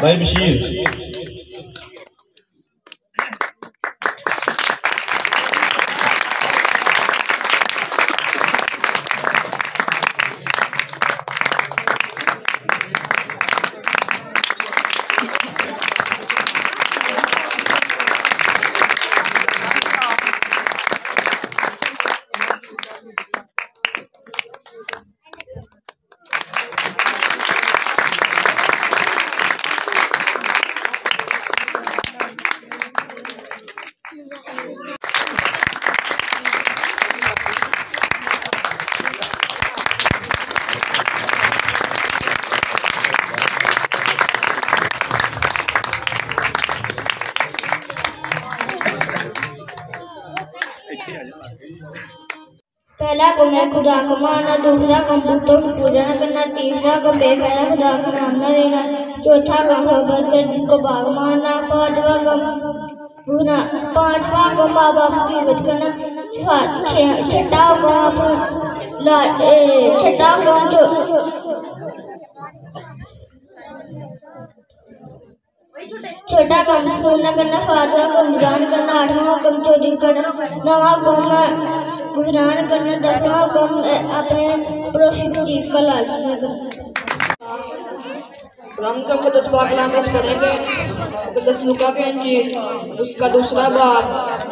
भाई बशीर पहला गुम है खुदा को मानना, दूसरा गुम बूतों की पूजा न करना, तीसरा गुम बेफायदा खुदा का नाम न लेना, चौथा गुम खबर कर जिनको बाग मारना, पांचवा गुम माँ बाप की इज्जत करना, छठा गुम खून न करना, सातवां गुम बुरान करना, आठवां गुम चोरी करना, नौवां गुम गुजरान करना, दसवां गुम अपने पड़ोसी की चीज का लालच न करना। का मुकद्दस पाक कलाम में पढ़ेंगे मुकद्दस लूका के इंजील उसका दूसरा बाब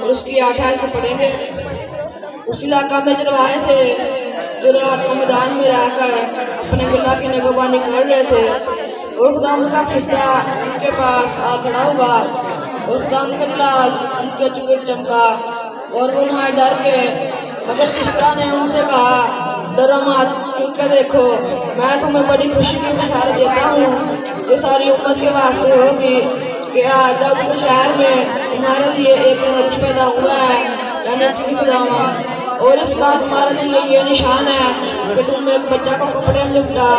और उसकी 8 आयत से पढ़ेंगे। उस इलाका में चरवाहे थे जो रात को मैदान में रहकर अपने गुल्ला की निगरानी कर रहे थे और खुदा का फरिश्ता उनके पास आ खड़ा हुआ और खुदा का जलाल उनके चुंगड़ चमका और वो वहाँ डर के, मगर फरिश्ता ने उनसे कहा डरो मत, क्योंकि देखो मैं तुम्हें बड़ी खुशी की बशारत देता हूँ जो सारी उम्मत के वास्ते होगी कि आज दाऊद के शहर में तुम्हारे लिए एक मुर्जी पैदा हुआ है, यानी खुदावंद, और इस बात तुम्हारे लिए ये निशान है कि तुम एक बच्चा को कपड़े में लिपटा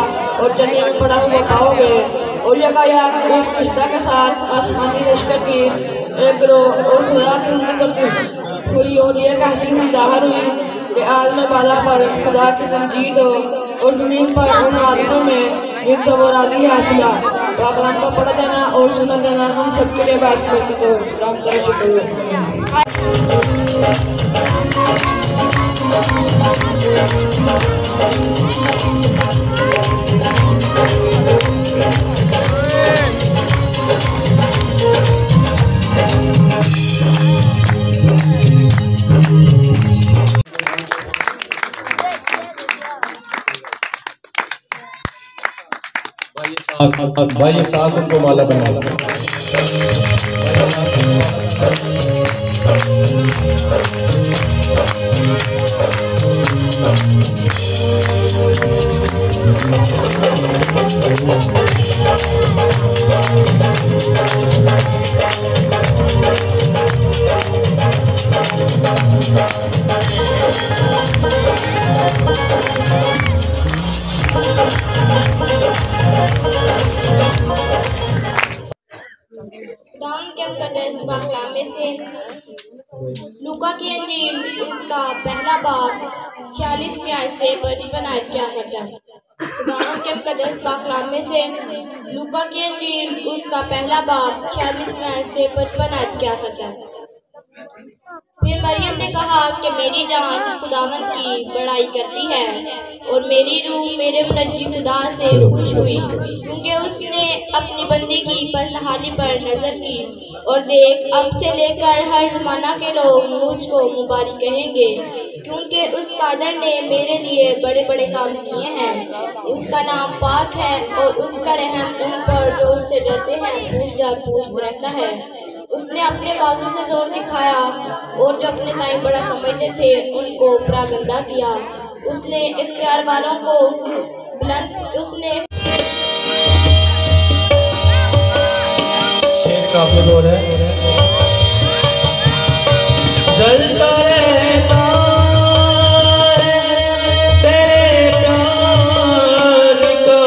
और जन्नत में पड़ा हुआ पाओगे। और यह कहा उस फरिश्ता के साथ आसमानी लश्कर की एक गिरोह और खुदा की उम्मीद करती हुई और ये कहती हुई जाहिर हुई कि आलम बाला पर खुदा की तमजीद हो और ज़मीन पर उन आदमियों में इज्जत और आली हासिल हो। तो कलाम का पढ़ा देना और सुना देना हम सबके लिए बात करती तो काम तरह शुक्रिया। भाई साथ को माला बना लूका की इंजील उसका पहला बाब 40वीं आयत से 55 आयत क्या करता है। खुदावंद के मुकद्दस पाक कलाम में से लूका की इंजील उसका पहला बाब 40वीं आयत से 55 आयत क्या करता है। फिर मरियम ने कहा कि मेरी जान खुदावंद की बड़ाई करती है और मेरी रूह मेरे मुनज्जी खुदा से खुश हुई, क्योंकि उसने अपनी बंदी की बदहाली पर नजर की। और देख, अब से लेकर हर जमाना के लोग मुझको मुबारक कहेंगे, क्योंकि उस कादर ने मेरे लिए बड़े बड़े काम किए हैं। उसका नाम पाक है और उसका रहम उन पर जो उससे डरते हैं पूछ दर पूछ रहता है। उसने अपने बाजू से जोर दिखाया और जो अपने ताई बड़ा समझते थे उनको परागंदा किया। उसने इख्तियार वालों को बुलंद उसने शेर का अपने दौर है जलता रहता है तेरे प्यार का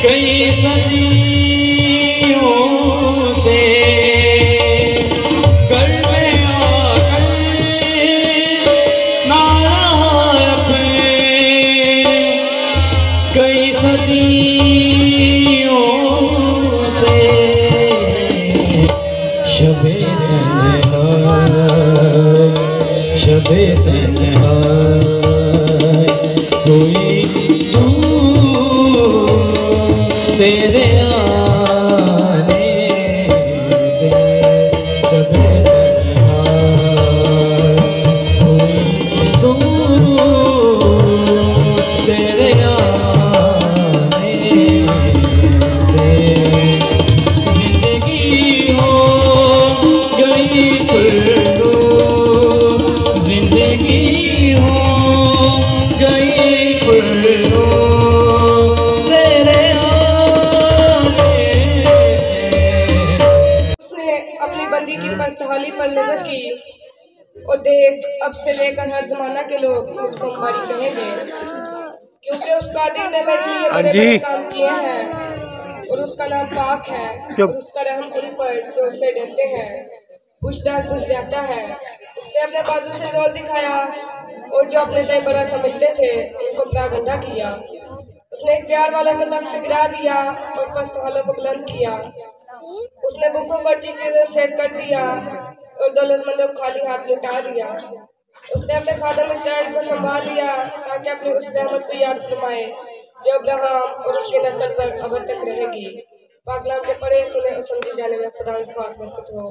कई सदियों से कर में आकर ना रहा अपने, कई सदियों से शबे तन्हा, शबे तन्हा कोई तेरे आने से शबे तन्हा कोई तेरे आने से जिंदगी हो गई पुरनो, जिंदगी हो गई पुरनो तेरे आने से। उसने अपनी बंदी की पस्तहाली पर नजर की और देख अब से लेकर हर जमाना के लोग मुझको हमारी कहेंगे, क्योंकि उस कादिर ने मेरे लिए बड़े बड़े काम किए हैं और उसका नाम पाक है और उसका रहम उन पर जो उसे डरते हैं पुछदार पुछ जाता है। उसने अपने बाजू से जोर दिखाया और जो अपने तय बड़ा समझते थे उनको गंदा किया। उसने इख्तियार वालों को तक से गिरा दिया और पस्तहालों को बुलंद किया। उसने भूखों को अच्छी चीजों से कर दिया और दौलतमंदों को खाली हाथ लुटा दिया। उसने अपने खादम इस्राएल को संभाल लिया ताकि अपनी उस रहमत को याद फरमाए जो अब्राहम और उसके नस्ल पर अब तक रहेगी। पाकलाम के पढ़े सुने और समझे जाने में खुदा की खास बरकत हो।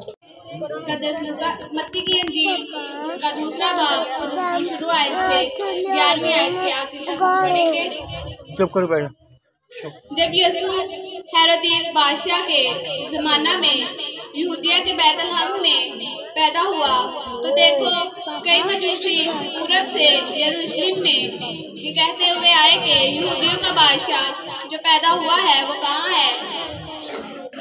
मत्ती की इंजील उसका दूसरा बाब और उसकी शुरू आयत से 11वीं आयत के आखिर तक पढ़ेंगे। चुप करो बैठो। जब यीशु हेरोदेस बादशाह के जमाना में यहूदिया के बैतलहम में पैदा हुआ तो देखो कई मजूसी पूरब से यरूशलेम में ये कहते हुए आए कि यहूदियों का बादशाह जो पैदा हुआ है वो कहाँ है,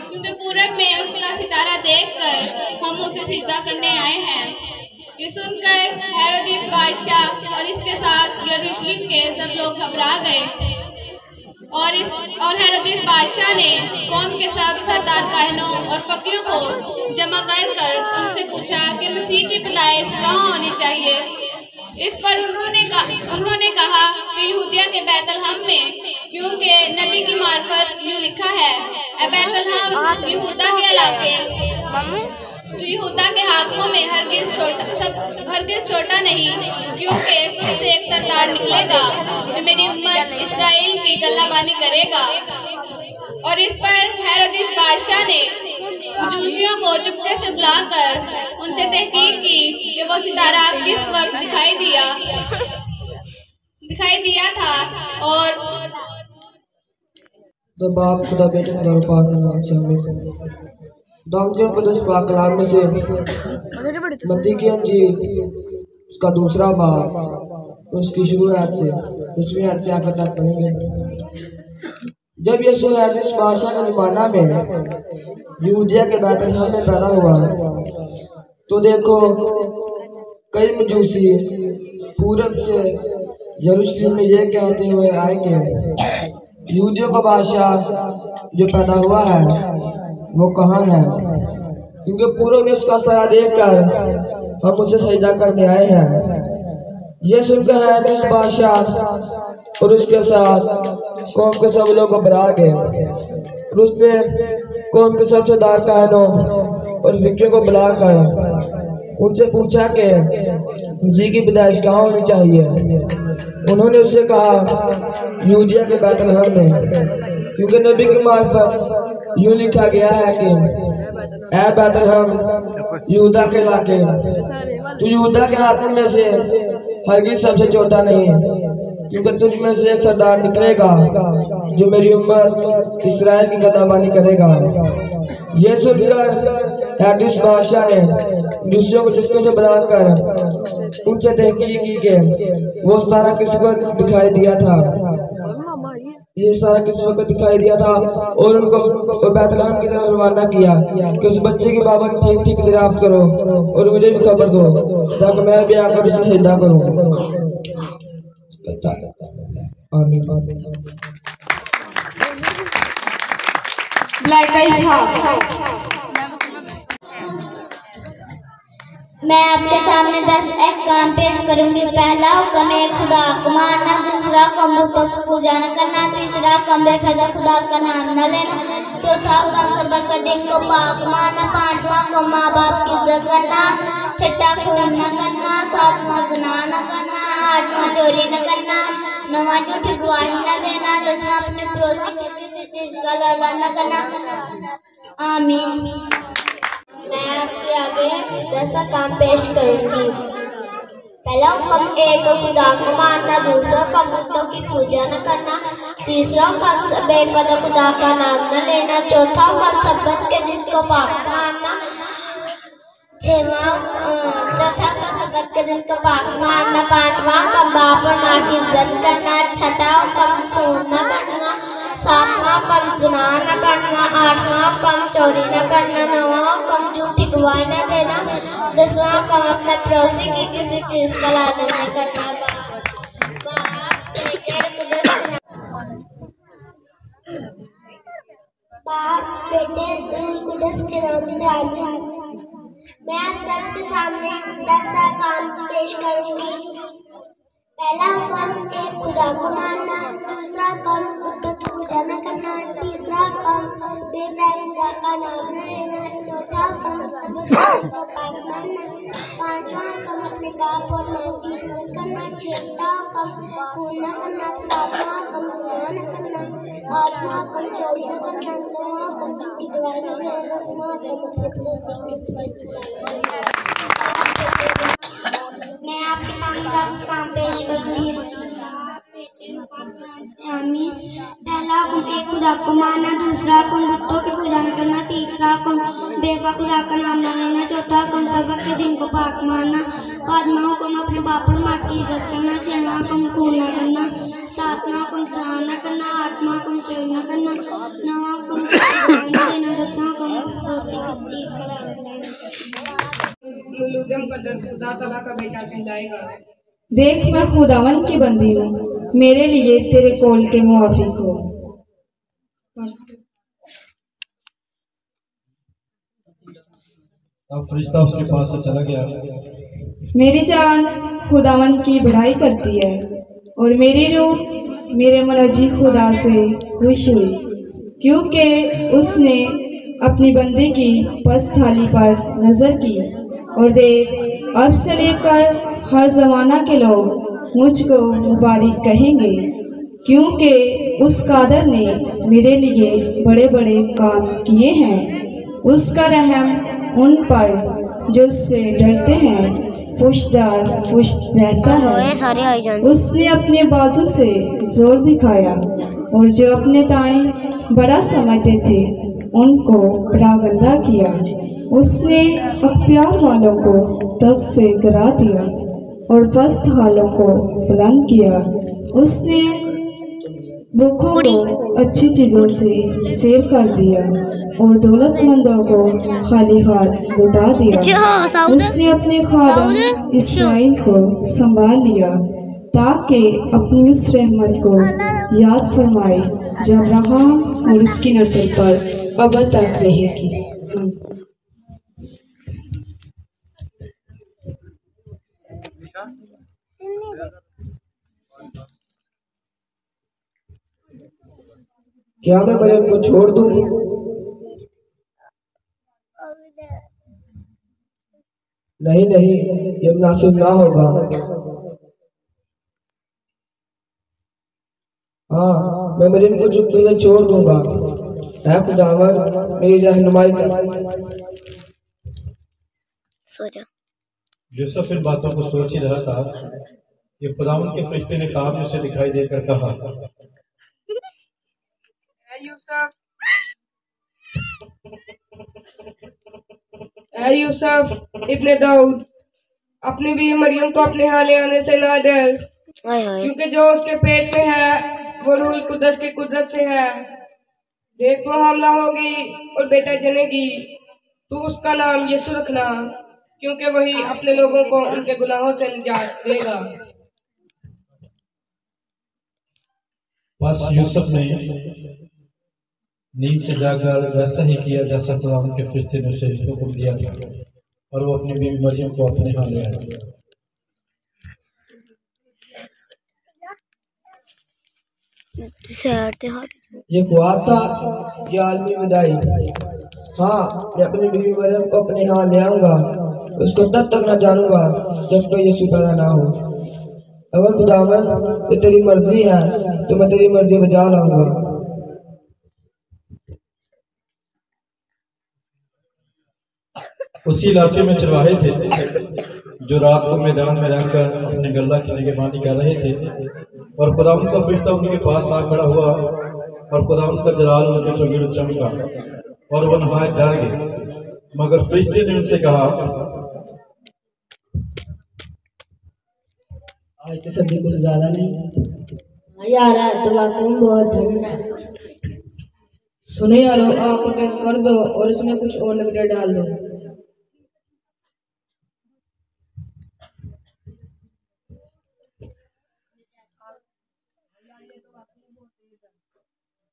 क्योंकि पूरब में उसका सितारा देखकर हम उसे सिजदा करने आए हैं। ये सुनकर हेरोदेस बादशाह और इसके साथ यरूशलेम के सब लोग घबरा गए और हेरोदेस बादशाह ने कौम के सब सरदार काहनों और फकीरों को जमा कर उनसे पूछा कि मसीह की पैदाइश कहाँ होनी चाहिए। इस पर उन्होंने कहा कि यहूदिया के बैतलहम में, क्योंकि नबी की मार्फत यूँ लिखा है, ए बैतलहम यहूदा के इलाके तो यहूदा के हाकिमों में हरगिज़ छोटा नहीं, क्योंकि तुझसे एक सरदार निकलेगा जो मेरी उम्मत इस्राएल की गल्लाबानी करेगा। और इस पर हेरोदेस बादशाह ने मजूसियों को चुपके से बुलाकर उनसे तहकीक की कि वो सितारा किस वक्त दिखाई दिया था। और तो बाप खुदा बेटे खुदा पाक के नाम से हमें दाऊदियों को 10 पाक कलाम में से मत्ती की इंजील उसका दूसरा बाब तो उसकी शुरुआत से 10वीं आयत से आखिर तक पढ़ेंगे। जब यीशु हेरोदेस बादशाह के ज़माना में यहूदिया के बैतलहम में पैदा हुआ तो देखो कई मजूसी पूरब से यरूशलेम में ये कहते हुए आए कि यहूदियों का बादशाह जो पैदा हुआ है वो कहाँ है, क्योंकि पूर्व में उसका सारा देखकर हम उसे सजदा करने आए हैं। ये सुनकर हेरोदेस बादशाह और उसके साथ कौम के सब लोग घबरा गए और उसने कौम के सब सरदार काहनों और फकीरों को बुलाकर उनसे पूछा कि मसीह की पैदाइश कहाँ होनी चाहिए। उन्होंने उससे कहा यहूदिया के बैतलहम में, क्योंकि नबी की मार्फत यूँ लिखा गया है कि ऐ बैतलहम यहूदा के इलाके तू यहूदा के हाकिम में से हरगिज़ सबसे छोटा नहीं, क्योंकि तुझ में से एक सरदार निकलेगा जो मेरी उम्मत इस्राएल की गद्दाबानी करेगा। यह सुनकर हेरोदेस बादशाह ने दूसरों को चुपके से बुलाकर उनसे तहकीक की कि वो सारा किस वक्त दिखाई दिया था, ये सारा किस वक्त दिखाई दिया था और उनको बैतलहम की तरफ रवाना किया कि उस बच्चे की बाबत ठीक ठीक दरियाफ्त करो और मुझे भी खबर दो ताकि मैं भी आकर उसे सजदा करूं। आमीन। मलाइका इसहाक। मैं आपके सामने 10 अहकाम पेश करूंगी। पहला हुक्म है खुदा को मानना, दूसरा हुक्म बुतों की पूजा न करना, तीसरा हुक्म बेफायदा खुदा का नाम न लेना, चौथा हुक्म सबर का दिन को पाक मानना, पांचवा हुक्म माँ बाप की इज्जत करना, छठा खून न करना, सातवां ज़िना न करना, आठवां चोरी न करना, नौवां झूठी गवाही न देना, दसवां अपने पड़ोसी की किसी चीज का लालच न करना। आमीन। मैं आपके आगे 10 काम पेश करूंगी। पहला हुक्म एक खुदा को मानना, दूसरा हुक्म बुतों की पूजा न करना, तीसरा हुक्म बेफायदा खुदा का नाम न लेना, चौथा हुक्म सब्बत के दिन को पाक मानना, चौथा हुक्म सब्बत के दिन को पाक मानना, पांचवा हुक्म बाप और माँ की इज्जत करना, छठा हुक्म खून न करना, सातवां हुक्म ज़िना न करना, आठवां हुक्म चोरी न करना, नौवां हुक्म झूठी गवाही न देना, दसवां हुक्म अपने पड़ोसी की किसी चीज का लालच न करना। बाप बेटे कुदस के नाम से आमीन। मैं आप सबके सामने 10 काम पेश करूंगी। पहला हुक्म एक खुदा को मानना, दूसरा हुक्म बुतों की पूजा न करना, तीसरा हुक्म बेफायदा खुदा का नाम न लेना, चौथा हुक्म सब्बत को पाक मानना, पांचवा हुक्म अपने बाप और माँ की इज्जत करना, छठा हुक्म खून न करना, सातवां हुक्म ज़िना न करना, आठवां हुक्म चोरी न करना, नौवां हुक्म झूठी गवाही न देना, दसवां हुक्म अपने पड़ोसी की किसी चीज का लालच न करना। मैं आपके सामने 10 काम पेश करूंगी। आमीन। पहला हुक्म एक खुदा को मानना, दूसरा हुक्म बुतों की पूजा न करना, तीसरा हुक्म बेफा खुदा का नाम न लेना, चौथा हुक्म सब्बत के दिन को पाक मानना, पांचवा हुक्म अपने बाप और माँ की इज्जत करना, छठवां हुक्म खून न करना, सातवां हुक्म ज़िना न करना, आठवां हुक्म चोरी न करना, नौवां हुक्म न देना, दसवां हुक्म पड़ोसी की चीज का लालच न करना। खुदा तआला का बेटा कहलाएगा। देख मैं खुदावन की बंदी हूँ, मेरे लिए तेरे कौल के मुआफिक हो। अब फरिश्ता उसके पास से चला गया। मेरी जान खुदावन की बढ़ाई करती है और मेरी रूह मेरे मुनज्जी खुदा से खुश हुई, क्योंकि उसने अपनी बंदी की पस्त थाली पर नजर की। और देख अब से लेकर हर जमाना के लोग मुझको मुबारक कहेंगे, क्योंकि उस कादर ने मेरे लिए बड़े बड़े काम किए हैं। उसका रहम उन पर जो उससे डरते हैं पुश्तदार पुश्त रहता है। उसने अपने बाजू से जोर दिखाया और जो अपने ताएं बड़ा समझते थे उनको परागंदा किया। उसने अख्तियार वालों को तख्त से गिरा दिया और पस्त हालों को बुलंद किया। उसने भूखों को अच्छी चीज़ों से सेर कर दिया और दौलतमंदों को खाली हाथ लौटा दिया। उसने अपने खादम इस्राइल को संभाल लिया ताकि अपनी उस रहमत को याद फरमाए जो अब्राहम और उसकी नस्ल पर अब तक रहेगी। क्या मैं मरियम को छोड़ दूं? नहीं नहीं, ये मुनासिब ना होगा। हाँ, मैं मरियम को तुझे छोड़ दूंगा। ऐ खुदावंद मेरी रहनुमाई कर। यूसुफ इन बातों को सोच ही रहा था कि खुदावंद के फरिश्ते ने ख्वाब में उसे दिखाई देकर कहा, यूसुफ इब्ने दाऊद, अपनी बीवी मरियम को अपने यहाँ ले आने से ना डर, क्योंकि जो उसके पेट में है वो रूहुल कुद्दस की कुदरत से है। देख वो हमला होगी और बेटा जनेगी, तू उसका नाम यीशु रखना, क्योंकि वही अपने लोगों को उनके गुनाहों से निजात देगा। बस यूसुफ ने नींद से जाकर वैसा ही किया जैसा खुदावंद के फरिश्ते ने उसे हुक्म दिया था, और वो अपनी बीवी मरियम को अपने यहाँ ले आया। ये ख्वाब था, ये आलमी विदाई। हाँ, मैं अपनी बीवी मरियम को अपने यहाँ ले आऊँगा, उसको तब तक न जानूंगा जब तक यीशु पैदा ना हो। अगर खुदावंद ये तेरी मर्जी है तो मैं तेरी मर्जी बजा लाऊंगा। उसी इलाके में चरवाहे थे जो रात को मैदान में रहकर अपने गल्ला की निगरानी कर रहे थे, और खुदावंद का फरिश्ता उनके पास आ खड़ा हुआ, और खुदावंद का जलाल उनके चौगिर चमका, और वो नहायत डर गए। मगर फरिश्ते ने उनसे कहा, आज तो सर्दी कुछ ज्यादा नहीं यार, तो वाकई बहुत ठंड है। सुने यारो, आग को तेज कर दो और इसमें कुछ और लकड़ियाँ डाल दो।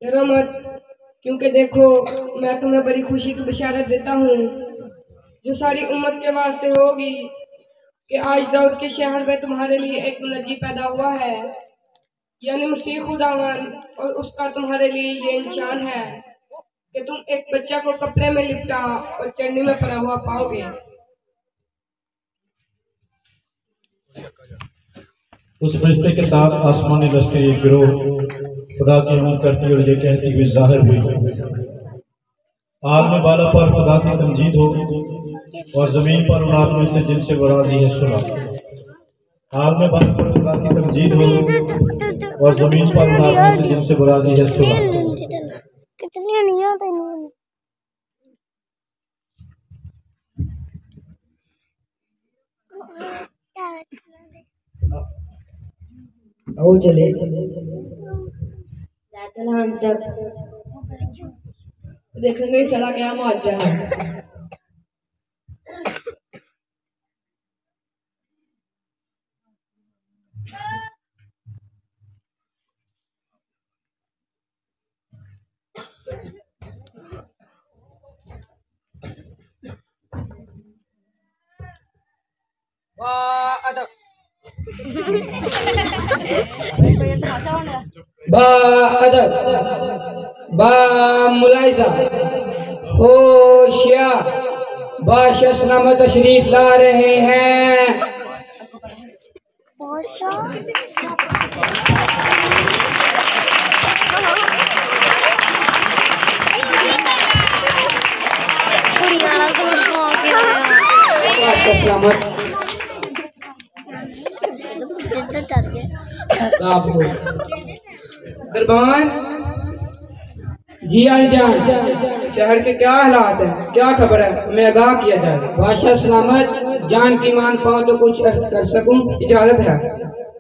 डरो मत, क्योंकि देखो मैं तुम्हें बड़ी खुशी की बशारत देता हूँ जो सारी उम्मत के वास्ते होगी, कि आज दाऊद के शहर में तुम्हारे लिए एक मुनज्जी पैदा हुआ है, यानी मसीह खुदावंद। और उसका तुम्हारे लिए ये निशान है कि तुम एक बच्चा को कपड़े में लिपटा और चन्नी में पड़ा हुआ पाओगे। उस फरिश्ते के साथ आसमानी लश्कर एक गिरोह खुदा की अमल करती और ये कहती हुई जाहिर हुई, आग में बाला पर खुदा की तमजीद हो, और जमीन पर उन आदमियों से जिनसे वो राजी है सुना। आग में बाला पर खुदा की तमजीद हो, और जमीन पर उन आदमियों से जिनसे वो राजी है सुना। आओ चले। हम तक देखेंगे इस साला क्या मौजा है। बा अदब, बा मुलाइजा, होशियार, बादशाह सलामत तशरीफ ला रहे हैं। बादशाह सलामत दरबान जी जान, शहर के क्या हालात है, क्या खबर है, हमें आगाह किया जाए। बादशाह सलामत, जान की मान पाऊँ तो कुछ अर्ज कर सकूं, इजाजत है।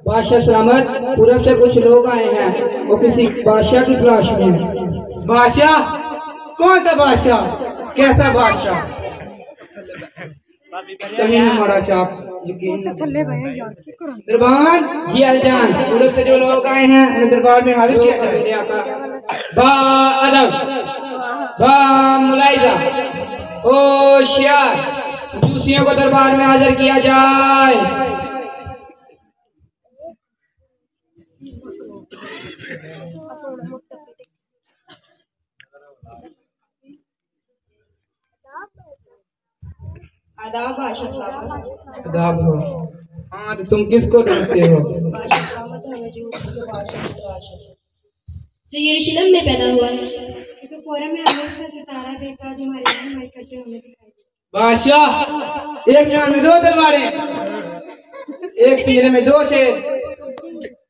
बादशाह सलामत, पूरब से कुछ लोग आए हैं, वो किसी बादशाह की तलाश में हैं। बादशाह? कौन सा बादशाह, कैसा बादशाह? कहीं हमारा शाह यकीन। दरबान जी जान, पूरब से जो लोग आए हैं उन्हें दरबार में हाजिर किया जाए। बा अदब, बा मुलाइजा, होशियार, जूसियों को दरबार में हाजिर किया जाए। आदाब बादशाह सलामत। आदाब हो। हाँ, तो तुम किसको ढूंढते हो? बादशाह सलामत, हमें जो बादशाह की तलाश है। जो यरूशलेम में पैदा हुआ है। क्योंकि पूरा में हमने उसका सितारा देखा जो हमारे रहनुमाई करते हमें दिखाई। बादशाह, एक जान में दो तलवारें, एक पिंजरे में दो शेर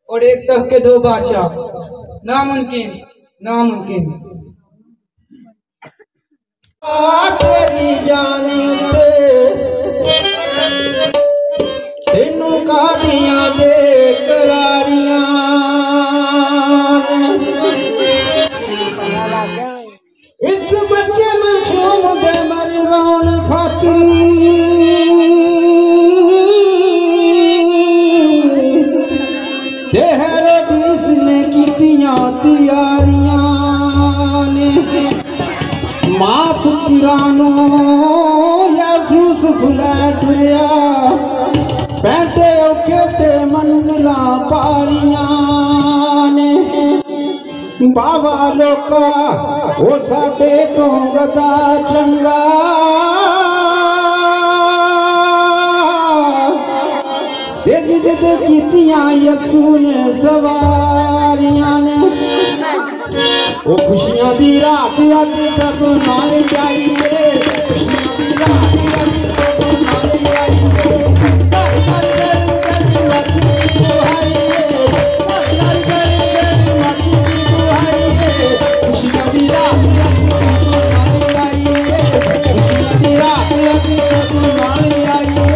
और एक तख्त के दो बादशाह। नामुमकिन, नामुमकिन। तेरी जानी तेनू कादियां बेकरारियां इस बच्चे में झूम दे मरवान खातरी तेरे दिस ने कीतियां तैयारियां ने वीरानो यूसुफ लै टुरिया पैंटे औखे ते मंजिला पारियां ने बाबा लोका ओ साडे तो गदा चंगा जिद जिद कीतियां यसू ने सवारियां ने ओ खुशियां दी रात अज सब नाल जाइए खुशियां दी रात अज सब नाल जाइए कर कर कर कर मत दुहाइए कर कर कर मत दुहाइए खुशियां दी रात अज सब नाल जाइए खुशियां दी रात अज सब नाल जाइए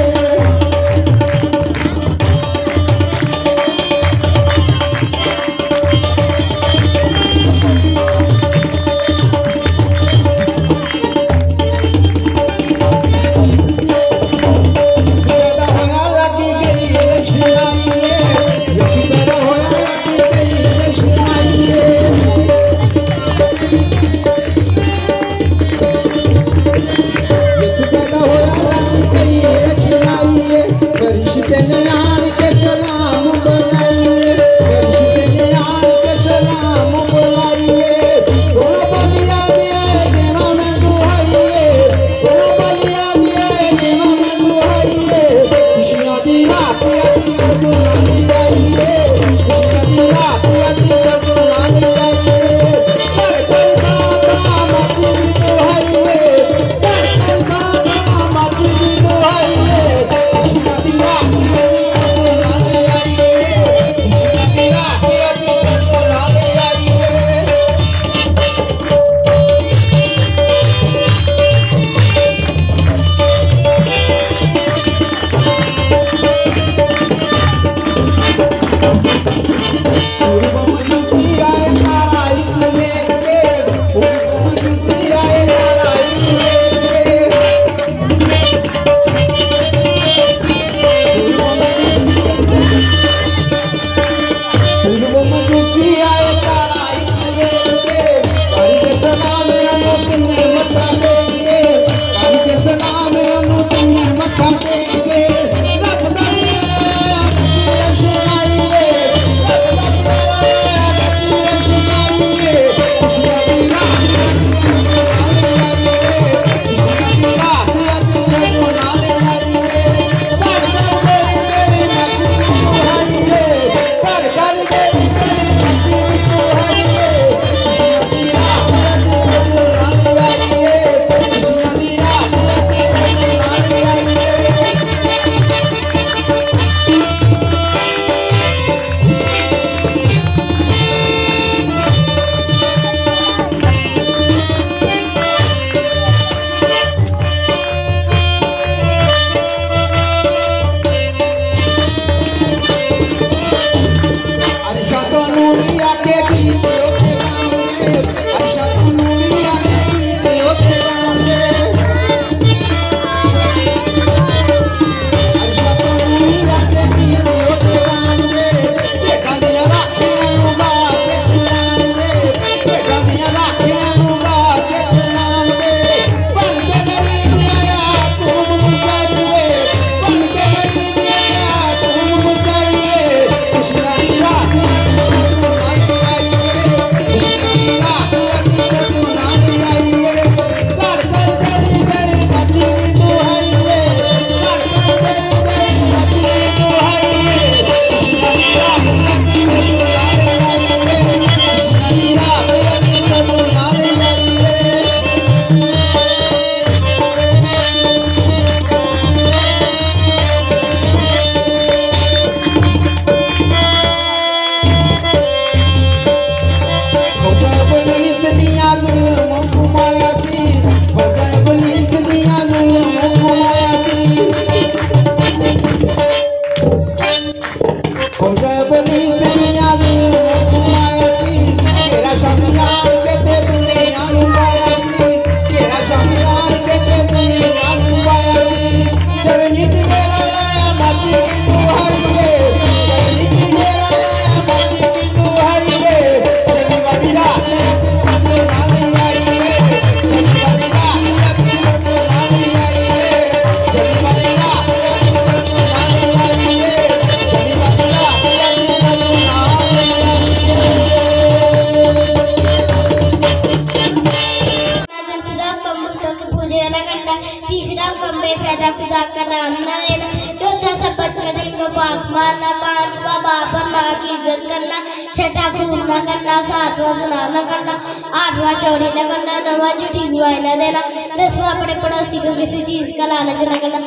की इज्जत करना, छठा खून न करना, सातवां ज़िना न करना, आठवां चोरी न करना, नौवां झूठी गवाही न देना, 10वां अपने पड़ोसी को किसी चीज का लालच न करना।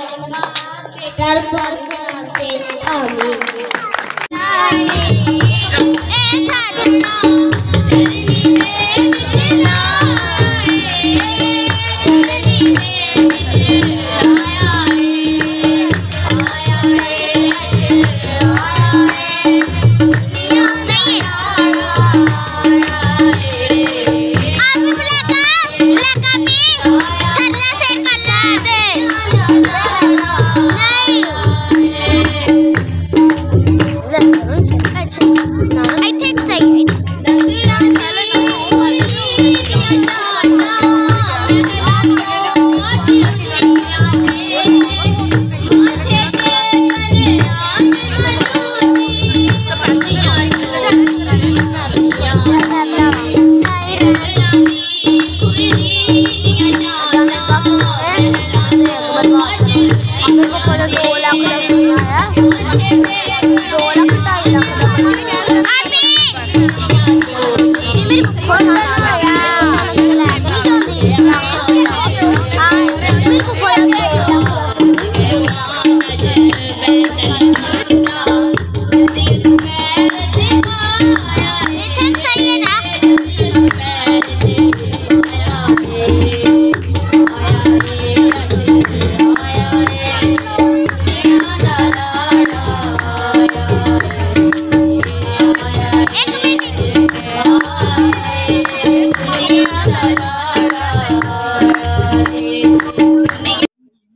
बेटा नाम से आमीन।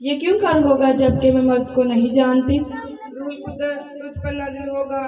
ये क्यों कर होगा जबकि मैं मर्द को नहीं जानती। रूह कुदस तुझ पर नाजिल होगा